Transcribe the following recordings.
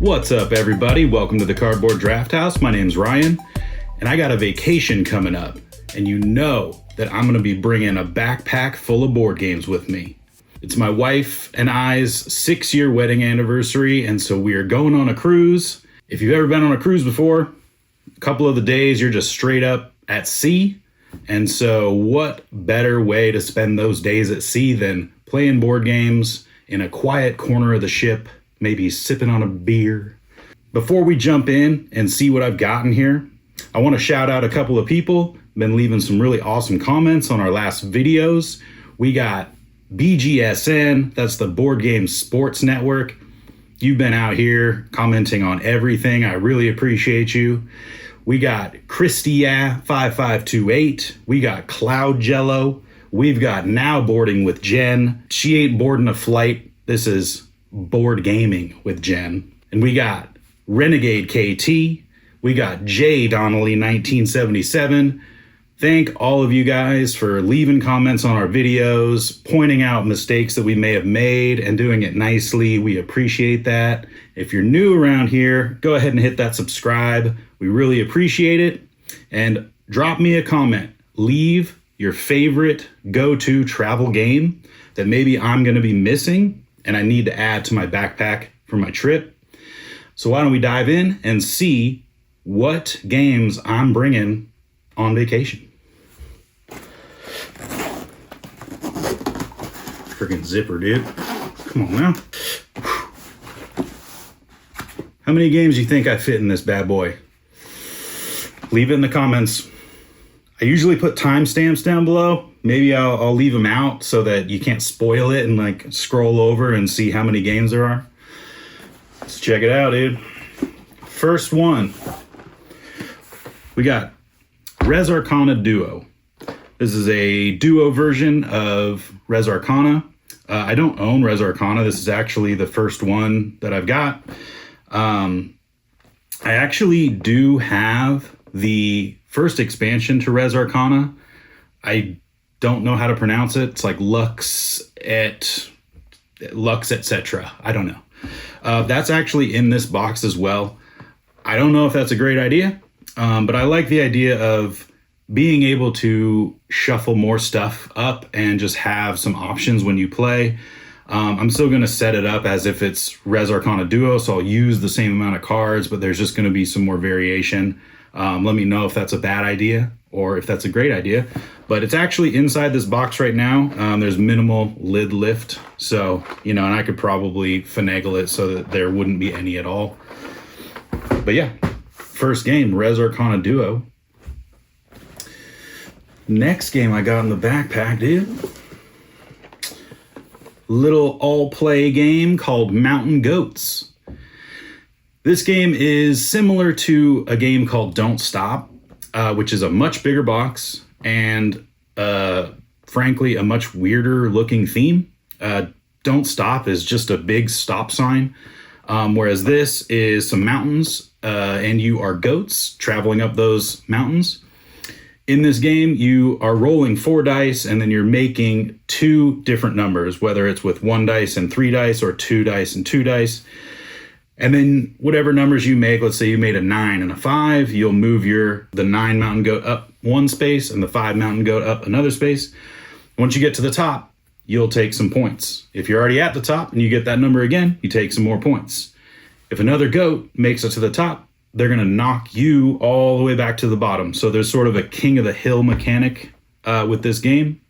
What's up, everybody? Welcome to the Cardboard Drafthouse. My name's Ryan, and I got a vacation coming up, and you know that I'm going to be bringing a backpack full of board games with me. It's my wife and I's 6-year wedding anniversary, and so we are going on a cruise. If you've ever been on a cruise before, a couple of the days you're just straight up at sea, and so what better way to spend those days at sea than playing board games in a quiet corner of the ship, maybe sipping on a beer. Before we jump in and see what I've gotten here, I want to shout out a couple of people. Been leaving some really awesome comments on our last videos. We got BGSN, that's the Board Games Sports Network. You've been out here commenting on everything. I really appreciate you. We got Christia5528. We got Cloud Jello. We've got Now Boarding with Jen. She ain't boarding a flight. This is board gaming with Jen. And we got Renegade KT. We got J Donnelly 1977. Thank all of you guys for leaving comments on our videos, pointing out mistakes that we may have made and doing it nicely. We appreciate that. If you're new around here, go ahead and hit that subscribe. We really appreciate it. And drop me a comment. Leave your favorite go-to travel game that maybe I'm going to be missing and I need to add to my backpack for my trip. So why don't we dive in and see what games I'm bringing on vacation. Freaking zipper, dude. Come on now. How many games do you think I fit in this bad boy? Leave it in the comments. I usually put timestamps down below. Maybe I'll leave them out so that you can't spoil it and like scroll over and see how many games there are. Let's check it out, dude. First one, we got Res Arcana Duo. This is a duo version of Res Arcana. I don't own Res Arcana. This is actually the first one that I've got. I actually do have the first expansion to Res Arcana. I don't know how to pronounce it. It's like Lux etc. I don't know. That's actually in this box as well. I don't know if that's a great idea, but I like the idea of being able to shuffle more stuff up and just have some options when you play. I'm still going to set it up as if it's Res Arcana Duo, so I'll use the same amount of cards, but there's just going to be some more variation. Let me know if that's a bad idea or if that's a great idea. But it's actually inside this box right now. There's minimal lid lift, so, and I could probably finagle it so that there wouldn't be any at all. But yeah, first game, Res Arcana Duo. Next game I got in the backpack, dude. Little all-play game called Mountain Goats. This game is similar to a game called Don't Stop, which is a much bigger box and, frankly, a much weirder looking theme. Don't Stop is just a big stop sign, whereas this is some mountains, and you are goats traveling up those mountains. In this game, you are rolling 4 dice, and then you're making 2 different numbers, whether it's with 1 dice and 3 dice or 2 dice and 2 dice. And then whatever numbers you make, let's say you made a 9 and a 5, you'll move the 9 mountain goat up 1 space and the 5 mountain goat up another space. Once you get to the top, you'll take some points. If you're already at the top and you get that number again, you take some more points. If another goat makes it to the top, they're going to knock you all the way back to the bottom. So there's sort of a king of the hill mechanic with this game.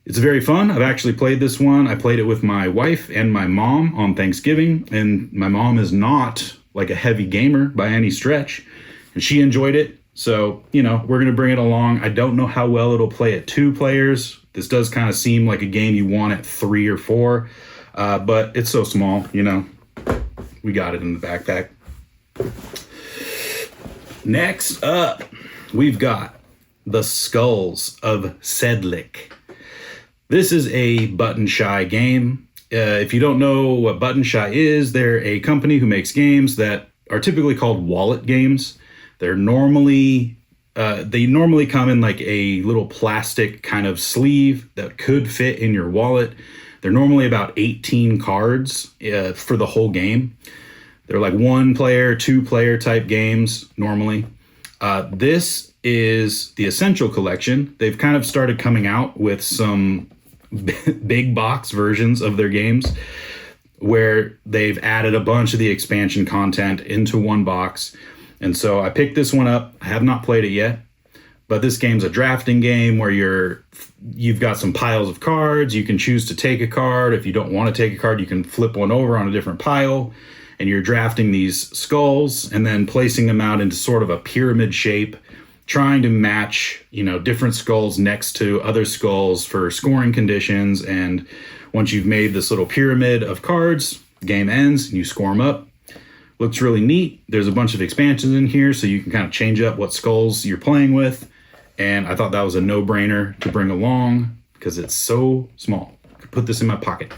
It's very fun. I've actually played this one. I played it with my wife and my mom on Thanksgiving, and my mom is not like a heavy gamer by any stretch, and she enjoyed it. So, we're going to bring it along. I don't know how well it'll play at 2 players. This does kind of seem like a game you want at 3 or 4, but it's so small, we got it in the backpack. Next up, we've got The Skulls of Sedlick. This is a Button Shy game. If you don't know what Button Shy is, they're a company who makes games that are typically called wallet games. They normally come in like a little plastic kind of sleeve that could fit in your wallet. They're normally about 18 cards for the whole game. They're like 1-player, 2-player type games normally. This is the Essential Collection. They've kind of started coming out with some big box versions of their games where they've added a bunch of the expansion content into one box. And so I picked this one up. I have not played it yet, but this game's a drafting game where you've got some piles of cards. You can choose to take a card. If you don't want to take a card, you can flip one over on a different pile, and you're drafting these skulls and then placing them out into sort of a pyramid shape, trying to match, different skulls next to other skulls for scoring conditions. And once you've made this little pyramid of cards, the game ends and you score them up. Looks really neat. There's a bunch of expansions in here, so you can kind of change up what skulls you're playing with. And I thought that was a no-brainer to bring along because it's so small. I could put this in my pocket.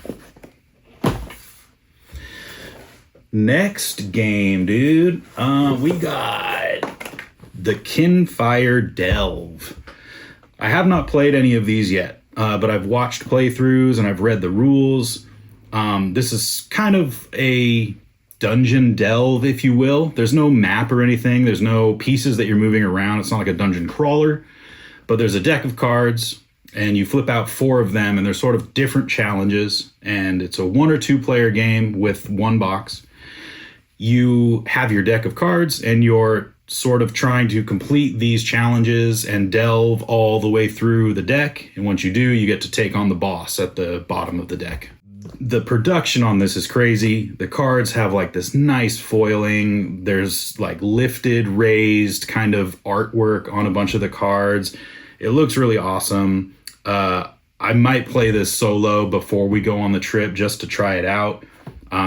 Next game, dude. We got the Kinfire Delve. I have not played any of these yet, but I've watched playthroughs and I've read the rules. This is kind of a dungeon delve, if you will. There's no map or anything. There's no pieces that you're moving around. It's not like a dungeon crawler, but there's a deck of cards and you flip out 4 of them and they're sort of different challenges. And it's a 1 or 2 player game with 1 box. You have your deck of cards and you're sort of trying to complete these challenges and delve all the way through the deck. And once you do, you get to take on the boss at the bottom of the deck. The production on this is crazy. The cards have like this nice foiling. There's like lifted, raised kind of artwork on a bunch of the cards. It looks really awesome. I might play this solo before we go on the trip just to try it out.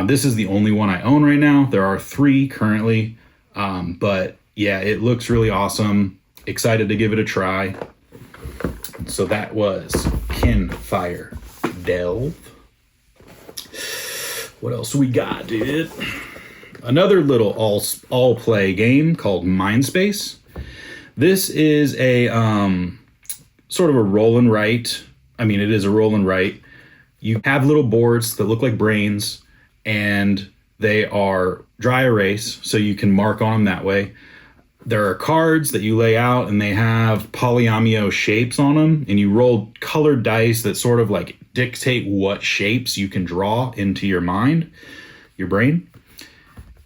This is the only one I own right now. There are 3 currently, but yeah, it looks really awesome. Excited to give it a try. So that was Kinfire Delve. What else we got, dude? Another little all play game called Mindspace. This is a sort of a roll and write. I mean, it is a roll and write. You have little boards that look like brains, and they are dry erase, so you can mark on them that way. There are cards that you lay out, and they have polyomino shapes on them, and you roll colored dice that sort of like dictate what shapes you can draw into your mind, your brain.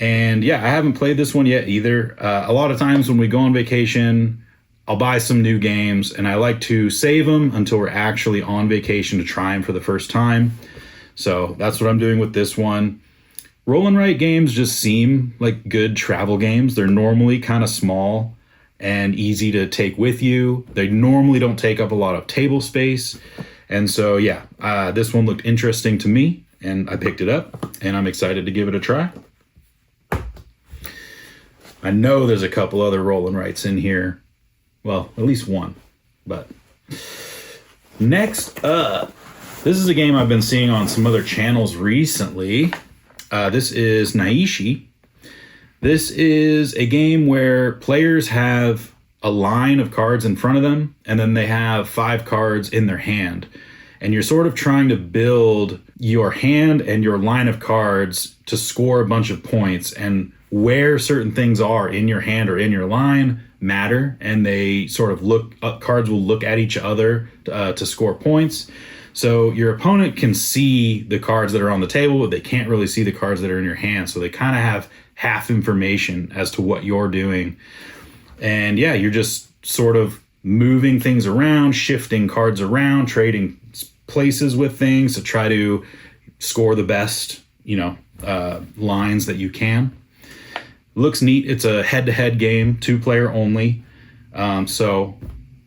And yeah, I haven't played this one yet either. A lot of times when we go on vacation, I'll buy some new games, and I like to save them until we're actually on vacation to try them for the first time. So that's what I'm doing with this one. Roll and write games just seem like good travel games. They're normally kind of small and easy to take with you. They normally don't take up a lot of table space. And so, yeah, this one looked interesting to me, and I picked it up, and I'm excited to give it a try. I know there's a couple other roll and writes in here. Well, at least one. But next up, this is a game I've been seeing on some other channels recently. This is Naishi. This is a game where players have a line of cards in front of them, and then they have 5 cards in their hand. And you're sort of trying to build your hand and your line of cards to score a bunch of points. And where certain things are in your hand or in your line matter, and they sort of cards will look at each other to score points. So your opponent can see the cards that are on the table, but they can't really see the cards that are in your hand. So they kind of have half information as to what you're doing. And yeah, you're just sort of moving things around, shifting cards around, trading places with things to try to score the best, lines that you can. Looks neat. It's a head-to-head game, 2-player only. So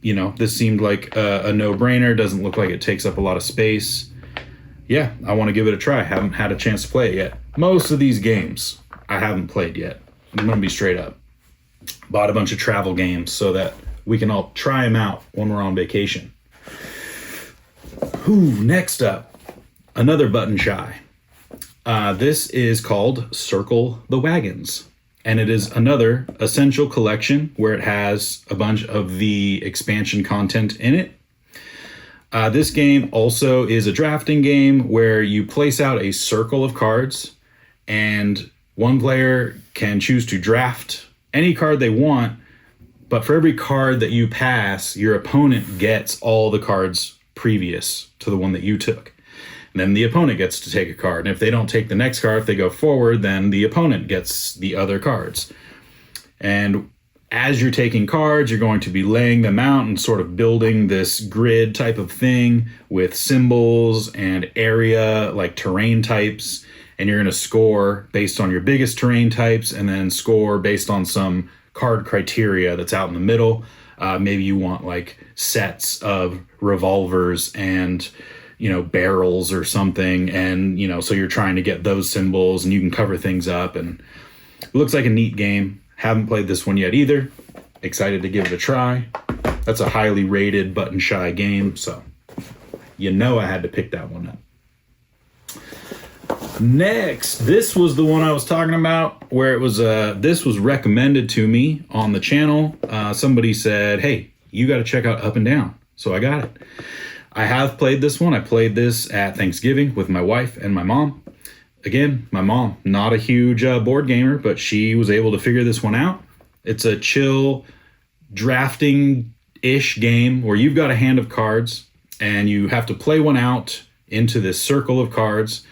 this seemed like a no-brainer. Doesn't look like it takes up a lot of space. Yeah, I want to give it a try. Haven't had a chance to play it yet. Most of these games I haven't played yet. I'm going to be straight up. Bought a bunch of travel games so that we can all try them out when we're on vacation. Next up, another button shy. This is called Circle the Wagons. And it is another Essential Collection where it has a bunch of the expansion content in it. This game also is a drafting game where you place out a circle of cards, and One player can choose to draft any card they want, but for every card that you pass, your opponent gets all the cards previous to the one that you took. And then the opponent gets to take a card. And if they don't take the next card, if they go forward, then the opponent gets the other cards. And as you're taking cards, you're going to be laying them out and sort of building this grid type of thing with symbols and area, like terrain types. And you're going to score based on your biggest terrain types and then score based on some card criteria that's out in the middle. Maybe you want like sets of revolvers and, barrels or something. And, so you're trying to get those symbols and you can cover things up. And it looks like a neat game. Haven't played this one yet either. Excited to give it a try. That's a highly rated button shy game. So, I had to pick that one up. Next, this was the one I was talking about where it was, this was recommended to me on the channel. Somebody said, hey, you got to check out Up and Down. So I got it. I have played this one. I played this at Thanksgiving with my wife and my mom. Again, my mom, not a huge board gamer, but she was able to figure this one out. It's a chill drafting-ish game where you've got a hand of cards and you have to play one out into this circle of cards.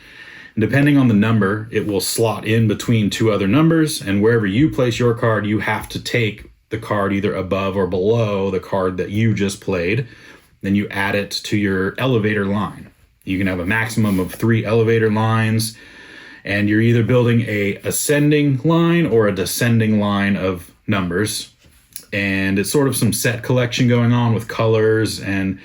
And depending on the number, it will slot in between two other numbers. And wherever you place your card, you have to take the card either above or below the card that you just played. Then you add it to your elevator line. You can have a maximum of 3 elevator lines. And you're either building a ascending line or a descending line of numbers. And it's sort of some set collection going on with colors. And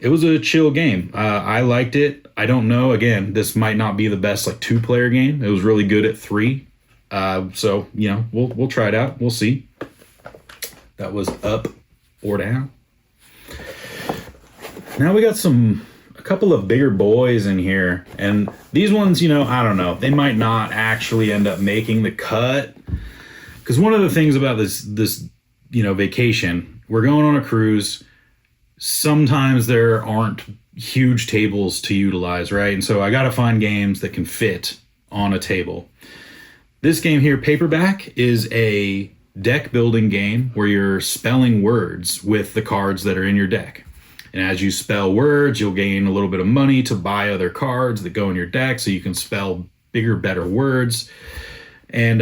it was a chill game. I liked it. I don't know. Again, this might not be the best 2-player game. It was really good at 3. So, we'll try it out. We'll see. That was Up or Down. Now we got a couple of bigger boys in here, and these ones, I don't know, they might not actually end up making the cut, because one of the things about this vacation, we're going on a cruise. Sometimes there aren't huge tables to utilize, right? And so I got to find games that can fit on a table. This game here, Paperback, is a deck building game where you're spelling words with the cards that are in your deck. And as you spell words, you'll gain a little bit of money to buy other cards that go in your deck so you can spell bigger, better words. And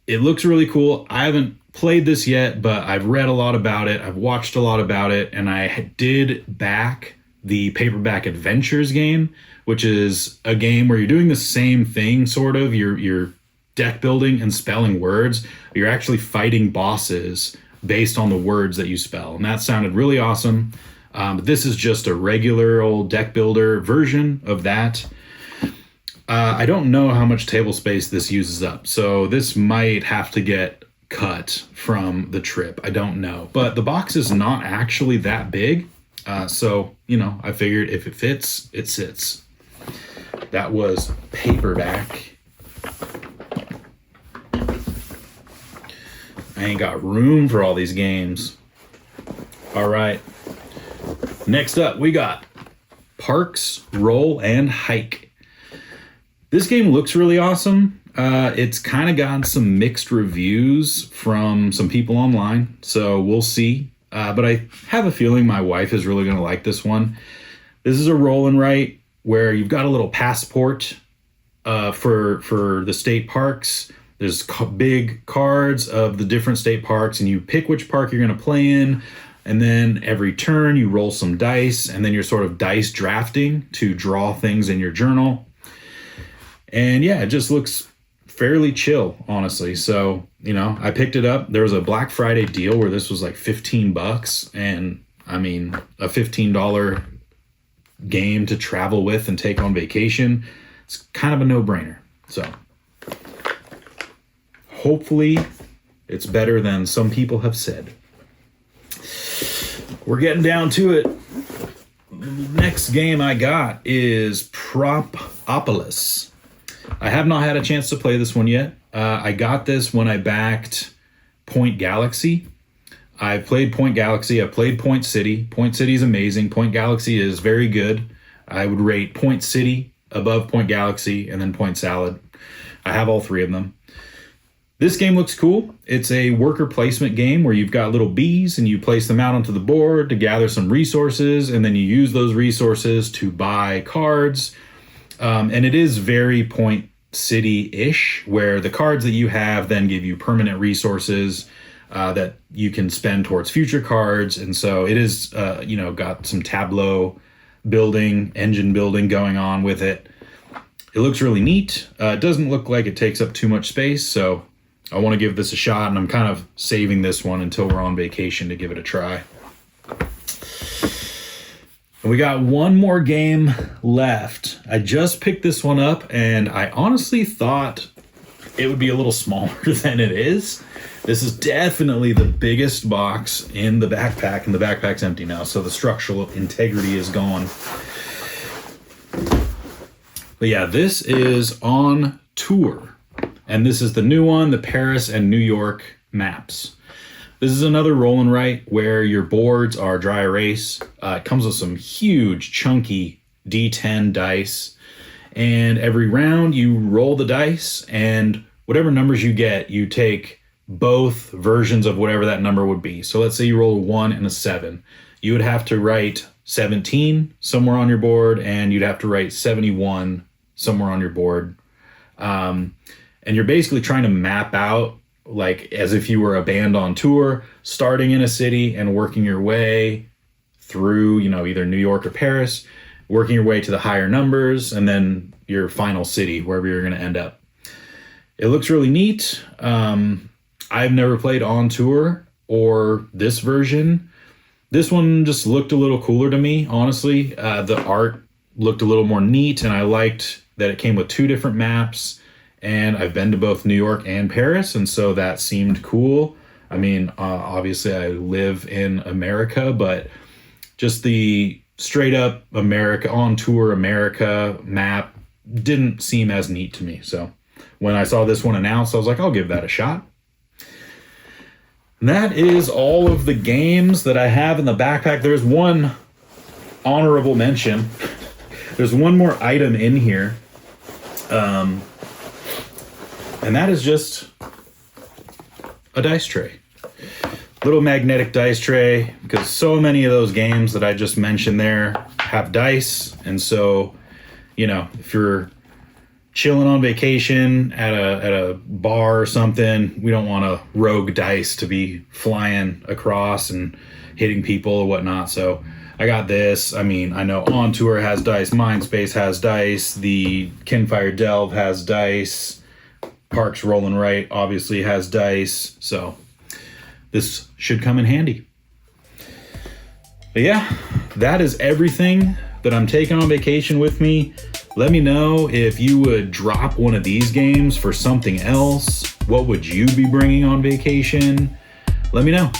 it looks really cool. I haven't played this yet, but I've read a lot about it. I've watched a lot about it. And I did back the Paperback Adventures game, which is a game where you're doing the same thing, sort of. You're deck building and spelling words. You're actually fighting bosses based on the words that you spell. And that sounded really awesome. But this is just a regular old deck builder version of that. I don't know how much table space this uses up, so this might have to get cut from the trip. I don't know. But the box is not actually that big. So, I figured if it fits, it sits. That was Paperback. I ain't got room for all these games. All right. Next up, we got Parks, Roll, and Hike. This game looks really awesome. It's kind of gotten some mixed reviews from some people online, so we'll see. But I have a feeling my wife is really going to like this one. This is a roll and write where you've got a little passport for the state parks. There's big cards of the different state parks, and you pick which park you're going to play in. And then every turn you roll some dice, and then you're sort of dice drafting to draw things in your journal. And yeah, it just looks fairly chill, honestly. So, I picked it up. There was a Black Friday deal where this was like $15. And I mean, a $15 game to travel with and take on vacation. It's kind of a no-brainer. So hopefully it's better than some people have said. We're getting down to it. Next game I got is Propolis. I have not had a chance to play this one yet. I got this when I backed Point Galaxy. I played Point Galaxy. I played Point City. Point City is amazing. Point Galaxy is very good. I would rate Point City above Point Galaxy, and then Point Salad. I have all three of them. This game looks cool. It's a worker placement game where you've got little bees and you place them out onto the board to gather some resources, and then you use those resources to buy cards. And it is very Point City-ish, where the cards that you have then give you permanent resources that you can spend towards future cards. And so it is, got some tableau building, engine building going on with it. It looks really neat. It doesn't look like it takes up too much space, so I want to give this a shot, and I'm kind of saving this one until we're on vacation to give it a try. And we got one more game left. I just picked this one up, and I honestly thought it would be a little smaller than it is. This is definitely the biggest box in the backpack, and the backpack's empty now, so the structural integrity is gone. But yeah, this is On Tour. And this is the new one, the Paris and New York maps. This is another roll and write where your boards are dry erase. It comes with some huge, chunky D10 dice. And every round you roll the dice, and whatever numbers you get, you take both versions of whatever that number would be. So let's say you roll a 1 and a 7. You would have to write 17 somewhere on your board, and you'd have to write 71 somewhere on your board. And you're basically trying to map out, like as if you were a band on tour, starting in a city and working your way through, either New York or Paris, working your way to the higher numbers, and then your final city, wherever you're going to end up. It looks really neat. I've never played On Tour or this version. This one just looked a little cooler to me, honestly. The art looked a little more neat, and I liked that it came with 2 different maps. And I've been to both New York and Paris, and so that seemed cool. I mean, obviously I live in America, but just the straight up America, On Tour America map didn't seem as neat to me. So when I saw this one announced, I was like, I'll give that a shot. And that is all of the games that I have in the backpack. There's one honorable mention. There's one more item in here. And that is just a dice tray. Little magnetic dice tray, because so many of those games that I just mentioned there have dice. And so, if you're chilling on vacation at a bar or something, we don't want a rogue dice to be flying across and hitting people or whatnot. So I got this. I mean, I know On Tour has dice, Mindspace has dice, the Kinfire Delve has dice, Parks Roll and Write obviously has dice, so this should come in handy. But yeah, that is everything that I'm taking on vacation with me. Let me know if you would drop one of these games for something else. What would you be bringing on vacation? Let me know.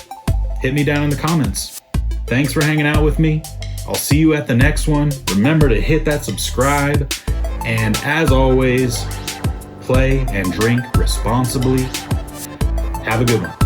Hit me down in the comments. Thanks for hanging out with me. I'll see you at the next one. Remember to hit that subscribe. And as always, play and drink responsibly. Have a good one.